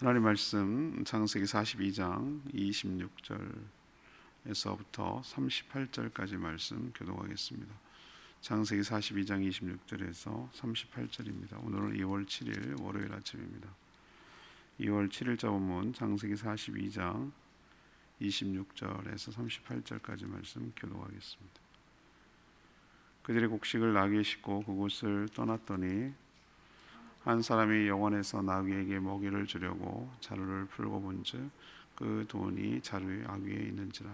하나님 말씀 창세기 42장 26절에서부터 38절까지 말씀 교독하겠습니다. 창세기 42장 26절에서 38절입니다. 오늘은 2월 7일 월요일 아침입니다. 2월 7일자 본문 창세기 42장 26절에서 38절까지 말씀 교독하겠습니다. 그들이 곡식을 나귀에 싣고 그곳을 떠났더니 한 사람이 영원에서 나귀에게 먹이를 주려고 자루를 풀고 본즉 그 돈이 자루의 아귀에 있는지라.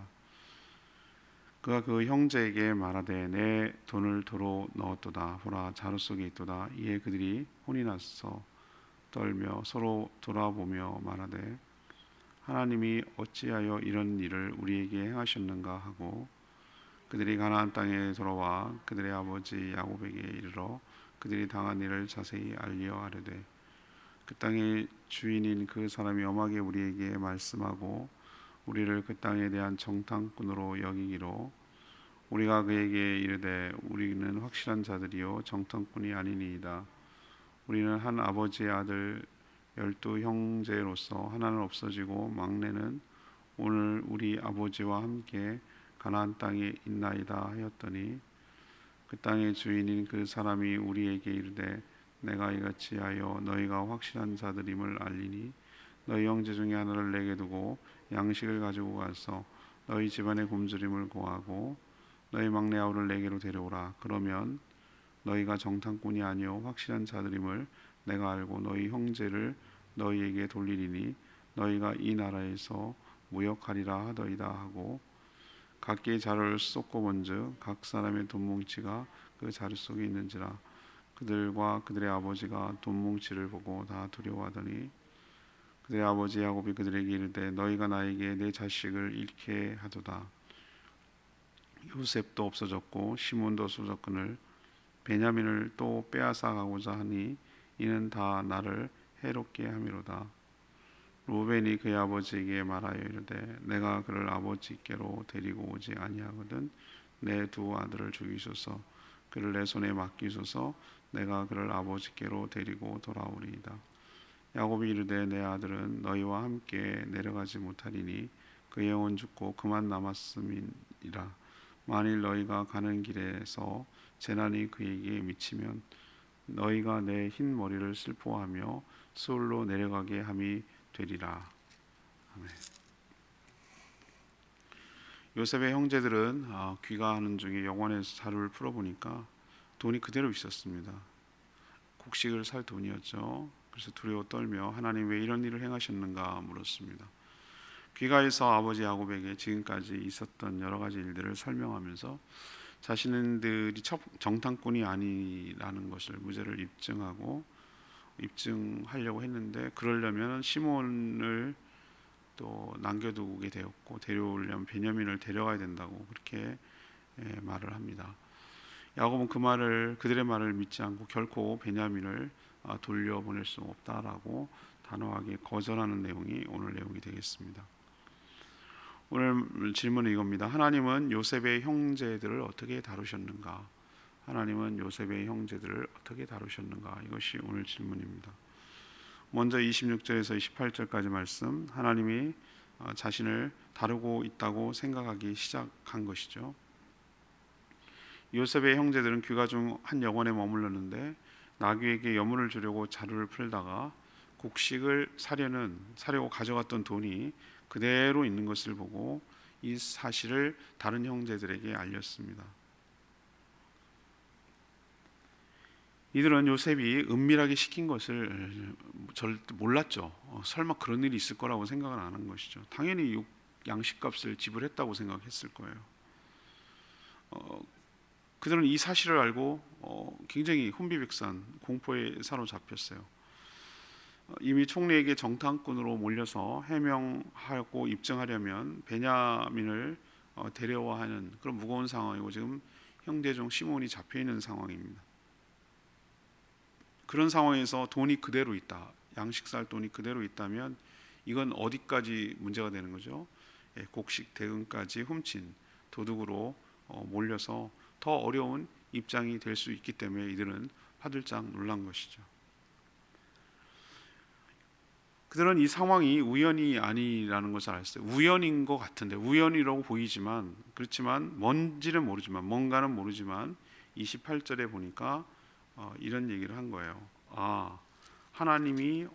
그가 그 형제에게 말하되 내 돈을 도로 넣었도다. 보라, 자루 속에 있도다. 이에 그들이 혼이 나서 떨며 서로 돌아보며 말하되 하나님이 어찌하여 이런 일을 우리에게 행하셨는가 하고, 그들이 가나안 땅에 돌아와 그들의 아버지 야곱에게 이르러 그들이 당한 일을 자세히 알려 아뢰되, 그 땅의 주인인 그 사람이 엄하게 우리에게 말씀하고 우리를 그 땅에 대한 정탐꾼으로 여기기로 우리가 그에게 이르되 우리는 확실한 자들이요 정탐꾼이 아니니이다. 우리는 한 아버지의 아들 12 형제로서 하나는 없어지고 막내는 오늘 우리 아버지와 함께 가나안 땅에 있나이다 하였더니, 그 땅의 주인인 그 사람이 우리에게 이르되 내가 이같이 하여 너희가 확실한 자들임을 알리니 너희 형제 중에 하나를 내게 두고 양식을 가지고 가서 너희 집안의 굶주림을 고하고 너희 막내 아우를 내게로 데려오라. 그러면 너희가 정탐꾼이 아니요 확실한 자들임을 내가 알고 너희 형제를 너희에게 돌리리니 너희가 이 나라에서 무역하리라 하더이다 하고, 각기의 자루를 쏟고 본즉 각 사람의 돈뭉치가 그 자루 속에 있는지라. 그들과 그들의 아버지가 돈뭉치를 보고 다 두려워하더니 그들의 아버지 야곱이 그들에게 이르되 너희가 나에게 내 자식을 잃게 하도다. 요셉도 없어졌고 시몬도 없어졌거늘 베냐민을 또 빼앗아 가고자 하니 이는 다 나를 해롭게 함이로다. 루벤이 그의 아버지에게 말하여 이르되 내가 그를 아버지께로 데리고 오지 아니하거든 내 두 아들을 죽이소서. 그를 내 손에 맡기소서. 내가 그를 아버지께로 데리고 돌아오리이다. 야곱이 이르되 내 아들은 너희와 함께 내려가지 못하리니 그의 영혼 죽고 그만 남았음이니라. 만일 너희가 가는 길에서 재난이 그에게 미치면 너희가 내 흰 머리를 슬퍼하며 수울로 내려가게 함이 되리라. 아멘. 요셉의 형제들은 귀가하는 중에 영원에서 자루를 풀어보니까 돈이 그대로 있었습니다. 곡식을 살 돈이었죠. 그래서 두려워 떨며 하나님 왜 이런 일을 행하셨는가 물었습니다. 귀가해서 아버지 야곱에게 지금까지 있었던 여러 가지 일들을 설명하면서 자신들이 정탐꾼이 아니라는 것을 무죄를 입증하려고 했는데, 그러려면 시몬을 또 남겨두게 되었고 데려오려면 베냐민을 데려가야 된다고 그렇게 말을 합니다. 야곱은 그들의 말을 믿지 않고 결코 베냐민을 돌려보낼 수 없다라고 단호하게 거절하는 내용이 오늘 내용이 되겠습니다. 오늘 질문은 이겁니다. 하나님은 요셉의 형제들을 어떻게 다루셨는가? 하나님은 요셉의 형제들을 어떻게 다루셨는가? 이것이 오늘 질문입니다. 먼저 26절에서 28절까지 말씀, 하나님이 자신을 다루고 있다고 생각하기 시작한 것이죠. 요셉의 형제들은 귀가 중 한 영혼에 머물렀는데 나귀에게 여물을 주려고 자루를 풀다가 곡식을 사려고 가져갔던 돈이 그대로 있는 것을 보고 이 사실을 다른 형제들에게 알렸습니다. 이들은 요셉이 은밀하게 시킨 것을 절대 몰랐죠. 설마 그런 일이 있을 거라고 생각은 안 한 것이죠. 당연히 양식값을 지불했다고 생각했을 거예요. 그들은 이 사실을 알고 굉장히 혼비백산 공포에 사로잡혔어요. 이미 총리에게 정탐꾼으로 몰려서 해명하고 입증하려면 베냐민을 데려와 하는 그런 무거운 상황이고, 지금 형제 중 시몬이 잡혀있는 상황입니다. 그런 상황에서 돈이 그대로 있다, 양식 살 돈이 그대로 있다면 이건 어디까지 문제가 되는 거죠? 곡식 대금까지 훔친 도둑으로 몰려서 더 어려운 입장이 될 수 있기 때문에 이들은 화들짝 놀란 것이죠. 그들은 이 상황이 우연이 아니라는 것을 알았어요. 우연인 것 같은데, 우연이라고 보이지만, 그렇지만 뭔지는 모르지만, 뭔가는 모르지만 28절에 보니까 이런 얘기를 한 거예요. 하나님이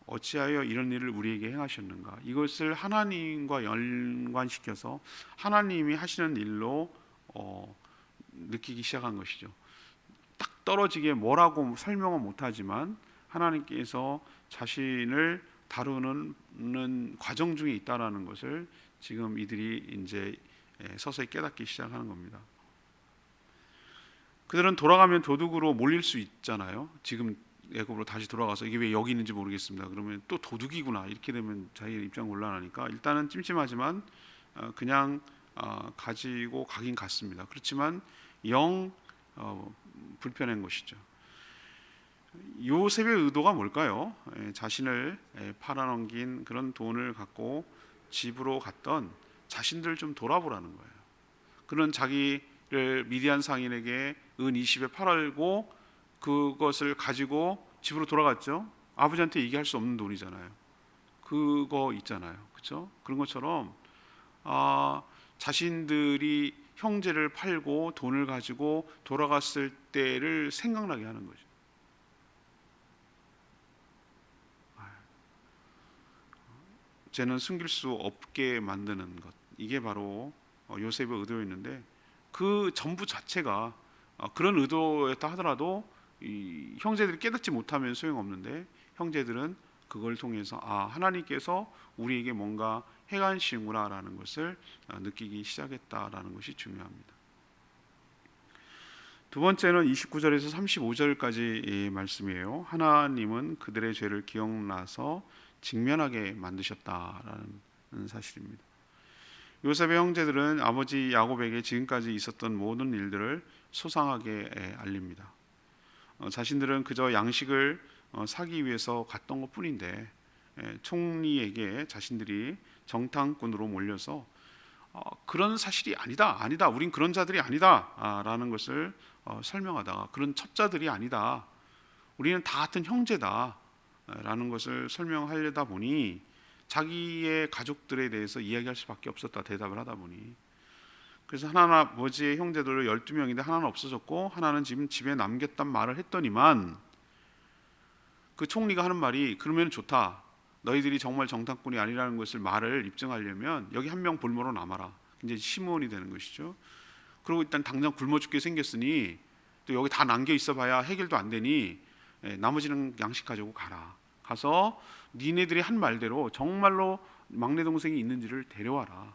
어찌하여 이런 일을 우리에게 행하셨는가? 이것을 하나님과 연관시켜서 하나님이 하시는 일로 느끼기 시작한 것이죠. 딱 떨어지게 뭐라고 설명은 못하지만 하나님께서 자신을 다루는 과정 중에 있다라는 것을 지금 이들이 이제 서서히 깨닫기 시작하는 겁니다. 그들은 돌아가면 도둑으로 몰릴 수 있잖아요. 지금 애굽으로 다시 돌아가서 이게 왜 여기 있는지 모르겠습니다. 그러면 또 도둑이구나 이렇게 되면 자기 입장 곤란하니까 일단은 찜찜하지만 그냥 가지고 가긴 갔습니다. 그렇지만 영 불편한 것이죠. 요셉의 의도가 뭘까요? 자신을 팔아넘긴 그런 돈을 갖고 집으로 갔던 자신들 좀 돌아보라는 거예요. 그는 자기를 미디안 상인에게 은 20에 팔고 그것을 가지고 집으로 돌아갔죠. 아버지한테 얘기할 수 없는 돈이잖아요. 그거 있잖아요. 그렇죠? 그런 것처럼 자신들이 형제를 팔고 돈을 가지고 돌아갔을 때를 생각나게 하는 거죠. 죄는 숨길 수 없게 만드는 것, 이게 바로 요셉의 의도였는데 그 전부 자체가 그런 의도였다 하더라도 이 형제들이 깨닫지 못하면 소용없는데 형제들은 그걸 통해서 하나님께서 우리에게 뭔가 행하시는구나라는 것을 느끼기 시작했다라는 것이 중요합니다. 두 번째는 29절에서 35절까지 말씀이에요. 하나님은 그들의 죄를 기억나서 직면하게 만드셨다라는 사실입니다. 요셉의 형제들은 아버지 야곱에게 지금까지 있었던 모든 일들을 소상하게 알립니다. 자신들은 그저 양식을 사기 위해서 갔던 것뿐인데 총리에게 자신들이 정탐꾼으로 몰려서 그런 사실이 아니다, 우린 그런 자들이 아니다라는 것을 설명하다가 그런 첩자들이 아니다, 우리는 다 같은 형제다라는 것을 설명하려다 보니 자기의 가족들에 대해서 이야기할 수밖에 없었다, 대답을 하다 보니. 그래서 하나는 아버지의 형제들 12명인데 하나는 없어졌고 하나는 지금 집에 남겼단 말을 했더니만 그 총리가 하는 말이 그러면 좋다, 너희들이 정말 정탐꾼이 아니라는 것을 말을 입증하려면 여기 한 명 볼모로 남아라. 이제 시므온이 되는 것이죠. 그리고 일단 당장 굶어 죽게 생겼으니 또 여기 다 남겨 있어 봐야 해결도 안 되니 나머지는 양식 가지고 가서 니네들이 한 말대로 정말로 막내 동생이 있는지를 데려와라.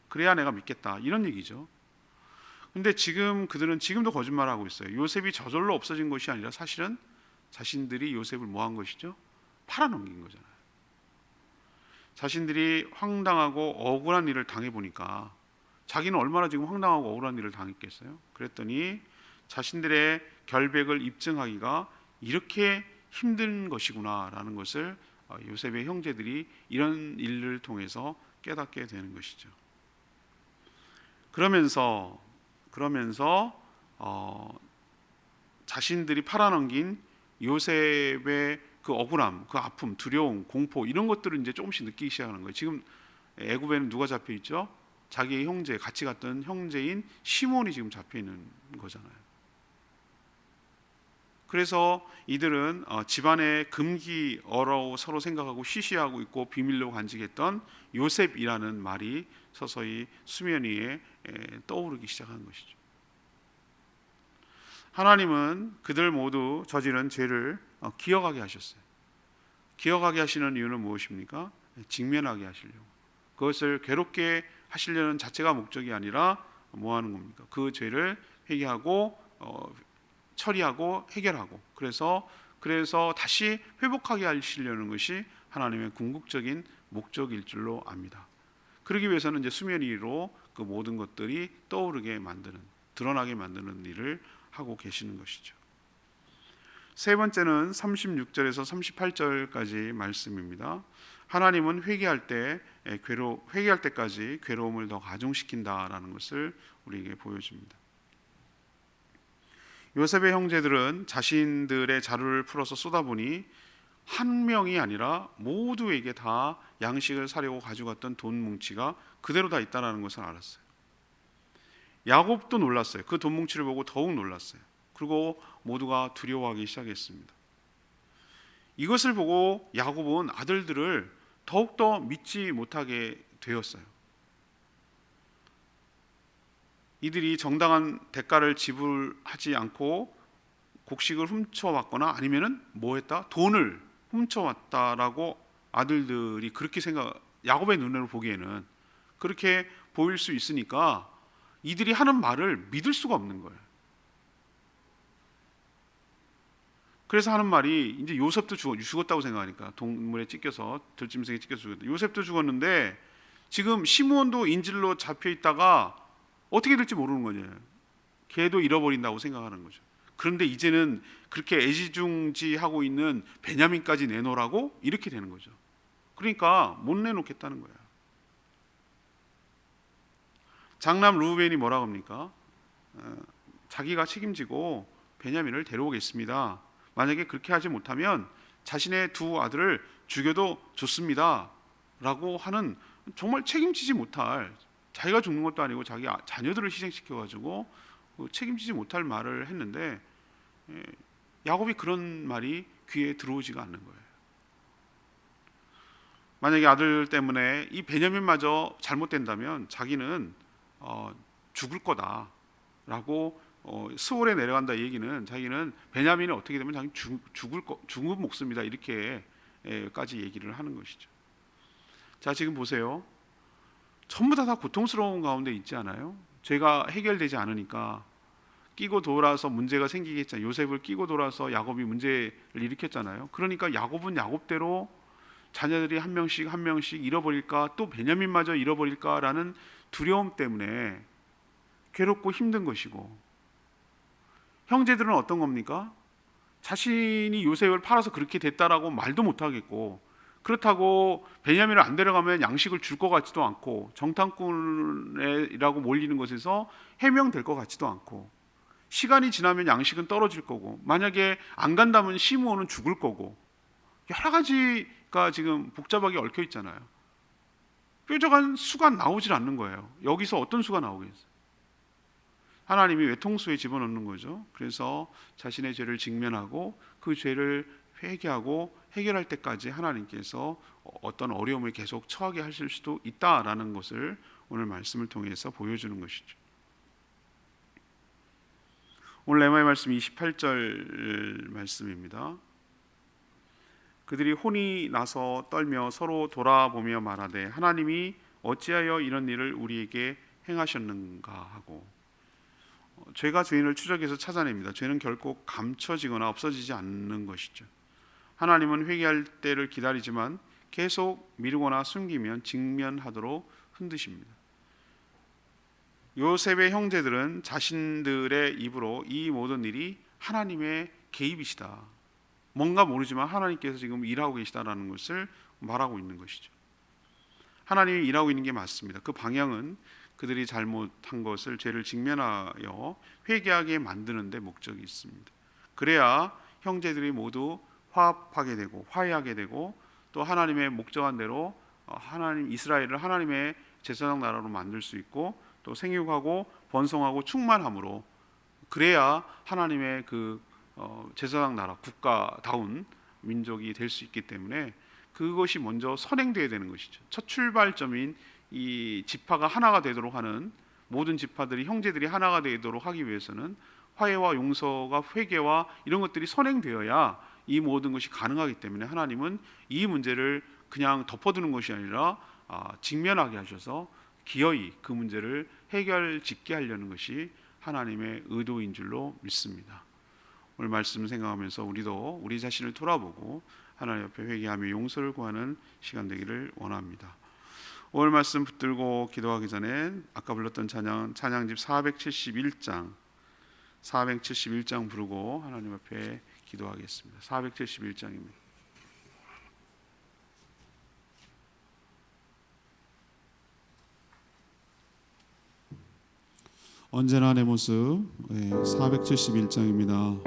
그래야 내가 믿겠다, 이런 얘기죠. 근데 지금 그들은 지금도 거짓말하고 있어요. 요셉이 저절로 없어진 것이 아니라 사실은 자신들이 요셉을 뭐 한 것이죠? 팔아넘긴 거잖아요. 자신들이 황당하고 억울한 일을 당해보니까 자기는 얼마나 지금 황당하고 억울한 일을 당했겠어요? 그랬더니 자신들의 결백을 입증하기가 이렇게 힘든 것이구나라는 것을 요셉의 형제들이 이런 일을 통해서 깨닫게 되는 것이죠. 그러면서 자신들이 팔아넘긴 요셉의 그 억울함, 그 아픔, 두려움, 공포, 이런 것들을 이제 조금씩 느끼기 시작하는 거예요. 지금 애굽에는 누가 잡혀 있죠? 자기의 형제, 같이 갔던 형제인 시몬이 지금 잡혀 있는 거잖아요. 그래서 이들은 집안의 금기어라고 서로 생각하고 쉬쉬하고 있고 비밀로 간직했던 요셉이라는 말이 서서히 수면 위에 떠오르기 시작하는 것이죠. 하나님은 그들 모두 저지른 죄를 기억하게 하셨어요. 기억하게 하시는 이유는 무엇입니까? 직면하게 하시려고. 그것을 괴롭게 하시려는 자체가 목적이 아니라 뭐 하는 겁니까? 그 죄를 회개하고 처리하고 해결하고 그래서 다시 회복하게 하시려는 것이 하나님의 궁극적인 목적일 줄로 압니다. 그러기 위해서는 이제 수면 위로 그 모든 것들이 떠오르게 만드는, 드러나게 만드는 일을 하고 계시는 것이죠. 세 번째는 36절에서 38절까지 말씀입니다. 하나님은 회개할 때까지 괴로움을 더 가중시킨다라는 것을 우리에게 보여줍니다. 요셉의 형제들은 자신들의 자루를 풀어서 쏟아보니 한 명이 아니라 모두에게 다 양식을 사려고 가져갔던 돈 뭉치가 그대로 다 있다는 것을 알았어요. 야곱도 놀랐어요. 그 돈 뭉치를 보고 더욱 놀랐어요. 그리고 모두가 두려워하기 시작했습니다. 이것을 보고 야곱은 아들들을 더욱더 믿지 못하게 되었어요. 이들이 정당한 대가를 지불하지 않고 곡식을 훔쳐왔거나 아니면은 뭐 했다? 돈을 훔쳐왔다라고 아들들이 그렇게 야곱의 눈으로 보기에는 그렇게 보일 수 있으니까 이들이 하는 말을 믿을 수가 없는 거예요. 그래서 하는 말이 이제 요셉도 죽었다고 생각하니까 동물에 찢겨서 들짐승에 찢겨서 죽었다. 요셉도 죽었는데 지금 시므온도 인질로 잡혀 있다가 어떻게 될지 모르는 거죠. 걔도 잃어버린다고 생각하는 거죠. 그런데 이제는 그렇게 애지중지하고 있는 베냐민까지 내놓으라고 이렇게 되는 거죠. 그러니까 못 내놓겠다는 거야. 장남 루벤이 뭐라고 합니까? 자기가 책임지고 베냐민을 데려오겠습니다. 만약에 그렇게 하지 못하면 자신의 두 아들을 죽여도 좋습니다 라고 하는 정말 책임지지 못할, 자기가 죽는 것도 아니고 자기 자녀들을 희생시켜가지고 책임지지 못할 말을 했는데 야곱이 그런 말이 귀에 들어오지가 않는 거예요. 만약에 아들 때문에 이 베냐민마저 잘못된다면 자기는 죽을 거다라고 스올에 내려간다. 얘기는 자기는 베냐민이 어떻게 되면 자기 죽은 목숨이다 이렇게까지 얘기를 하는 것이죠. 자, 지금 보세요. 전부 다 고통스러운 가운데 있지 않아요? 죄가 해결되지 않으니까 끼고 돌아서 문제가 생기겠잖아요. 요셉을 끼고 돌아서 야곱이 문제를 일으켰잖아요. 그러니까 야곱은 야곱대로 자녀들이 한 명씩 잃어버릴까, 또 베냐민마저 잃어버릴까라는 두려움 때문에 괴롭고 힘든 것이고, 형제들은 어떤 겁니까? 자신이 요셉을 팔아서 그렇게 됐다라고 말도 못하겠고, 그렇다고 베냐민을 안 데려가면 양식을 줄 것 같지도 않고, 정탐꾼이라고 몰리는 것에서 해명될 것 같지도 않고, 시간이 지나면 양식은 떨어질 거고, 만약에 안 간다면 시므온은 죽을 거고, 여러 가지가 지금 복잡하게 얽혀 있잖아요. 뾰족한 수가 나오질 않는 거예요. 여기서 어떤 수가 나오겠어요? 하나님이 외통수에 집어넣는 거죠. 그래서 자신의 죄를 직면하고 그 죄를 회개하고 해결할 때까지 하나님께서 어떤 어려움을 계속 처하게 하실 수도 있다라는 것을 오늘 말씀을 통해서 보여주는 것이죠. 오늘 레마의 말씀 28절 말씀입니다. 그들이 혼이 나서 떨며 서로 돌아보며 말하되 하나님이 어찌하여 이런 일을 우리에게 행하셨는가 하고, 죄가 죄인을 추적해서 찾아냅니다. 죄는 결코 감춰지거나 없어지지 않는 것이죠. 하나님은 회개할 때를 기다리지만 계속 미루거나 숨기면 직면하도록 흔드십니다. 요셉의 형제들은 자신들의 입으로 이 모든 일이 하나님의 개입이시다, 뭔가 모르지만 하나님께서 지금 일하고 계시다라는 것을 말하고 있는 것이죠. 하나님이 일하고 있는 게 맞습니다. 그 방향은 그들이 잘못한 것을, 죄를 직면하여 회개하게 만드는 데 목적이 있습니다. 그래야 형제들이 모두 화합하게 되고 화해하게 되고, 또 하나님의 목적한 대로 하나님 이스라엘을 하나님의 제사장 나라로 만들 수 있고, 또 생육하고 번성하고 충만함으로, 그래야 하나님의 그 제사장 나라, 국가다운 민족이 될 수 있기 때문에 그것이 먼저 선행되어야 되는 것이죠. 첫 출발점인 이 지파가 하나가 되도록 하는, 모든 지파들이 형제들이 하나가 되도록 하기 위해서는 화해와 용서가, 회개와 이런 것들이 선행되어야 이 모든 것이 가능하기 때문에 하나님은 이 문제를 그냥 덮어두는 것이 아니라 직면하게 하셔서 기어이 그 문제를 해결짓게 하려는 것이 하나님의 의도인 줄로 믿습니다. 오늘 말씀 생각하면서 우리도 우리 자신을 돌아보고 하나님 앞에 회개하며 용서를 구하는 시간 되기를 원합니다. 오늘 말씀 붙들고 기도하기 전에 아까 불렀던 찬양집 471장 부르고 하나님 앞에 기도하겠습니다. 471장입니다. 언제나 내 모습 471장입니다.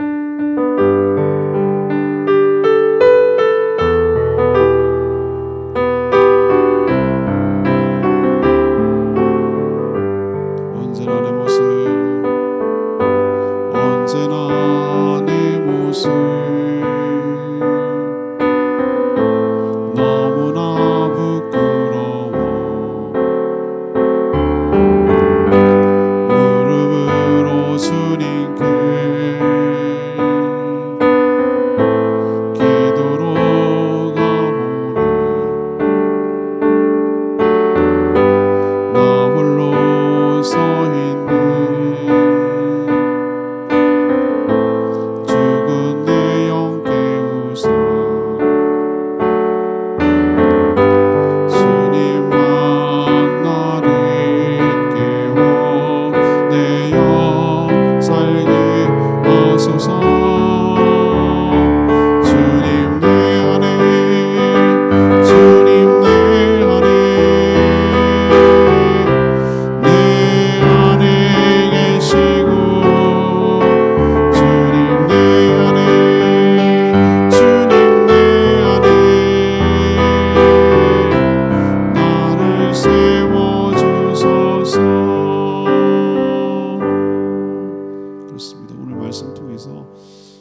언제나 내 모습 언제나 내 모습 너무나 부끄러워 무릎으로 주님께 기도로 가오니 나 홀로 서 있는 죽은 내 영 깨우사 주님만 나를 깨워 내 영 살게 하소서. 주님 내 안에 주님 내 안에 내 안에 계시고 주님 내 안에 주님 내 안에 나를 세워주소서. 그렇습니다. 오늘 말씀 통해서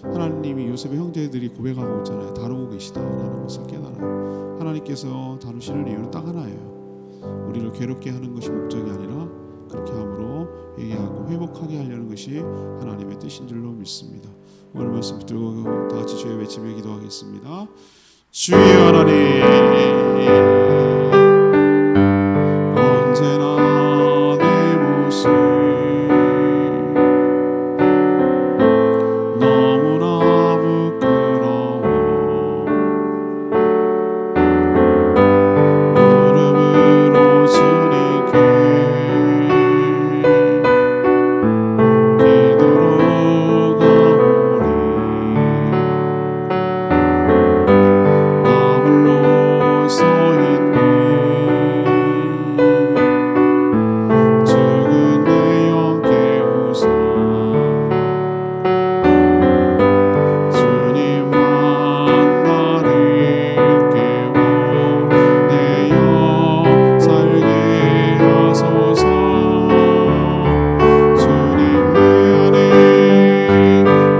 하나님이 요셉의 형제들이 고백하고 있잖아요. 다루고 계시다라는 것을 깨달아요. 하나님께서 다루시는 이유는 딱 하나예요. 우리를 괴롭게 하는 것이 목적이 아니라 그렇게 함으로 회개하고 회복하게 하려는 것이 하나님의 뜻인 줄로 믿습니다. 오늘 말씀 붙들고 다 같이 주의 외치며 기도하겠습니다. 주의 하나님 언제나 내 모습 너무나 부끄러워 무릎으로 주님께 기도로 가오니 나 홀로 서 있는 죽은 내 영 깨우사 주님만 나를 깨워 내 영 살게 하소서. 주님 내 안에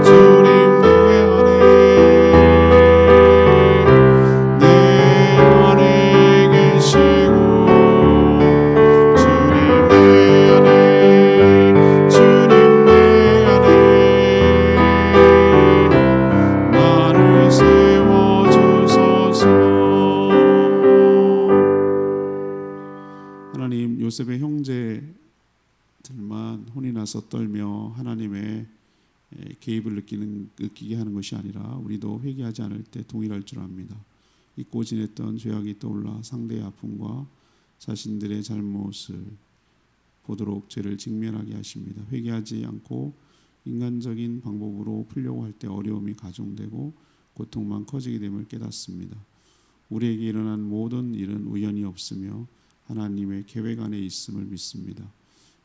주님 내 안에 내 안에 계시고 주님 내 안에 주님 내 안에 나를 세워주소서. 하나님 요셉의 형제들만 혼이 나서 떨며 하나님의 개입을 느끼게 하는 것이 아니라 우리도 회개하지 않을 때 동일할 줄 압니다. 잊고 지냈던 죄악이 떠올라 상대의 아픔과 자신들의 잘못을 보도록 죄를 직면하게 하십니다. 회개하지 않고 인간적인 방법으로 풀려고 할 때 어려움이 가중되고 고통만 커지게 됨을 깨닫습니다. 우리에게 일어난 모든 일은 우연이 없으며 하나님의 계획 안에 있음을 믿습니다.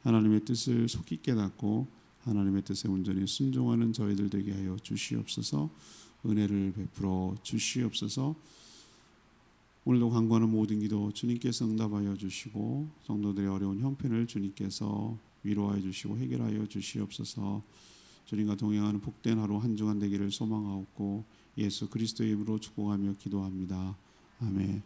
하나님의 뜻을 속히 깨닫고 하나님의 뜻에 온전히 순종하는 저희들 되게 하여 주시옵소서. 은혜를 베풀어 주시옵소서. 오늘도 간구하는 모든 기도 주님께서 응답하여 주시고 성도들의 어려운 형편을 주님께서 위로하여 주시고 해결하여 주시옵소서. 주님과 동행하는 복된 하루 한 주간 되기를 소망하옵고 예수 그리스도의 이름으로 축복하며 기도합니다. 아멘.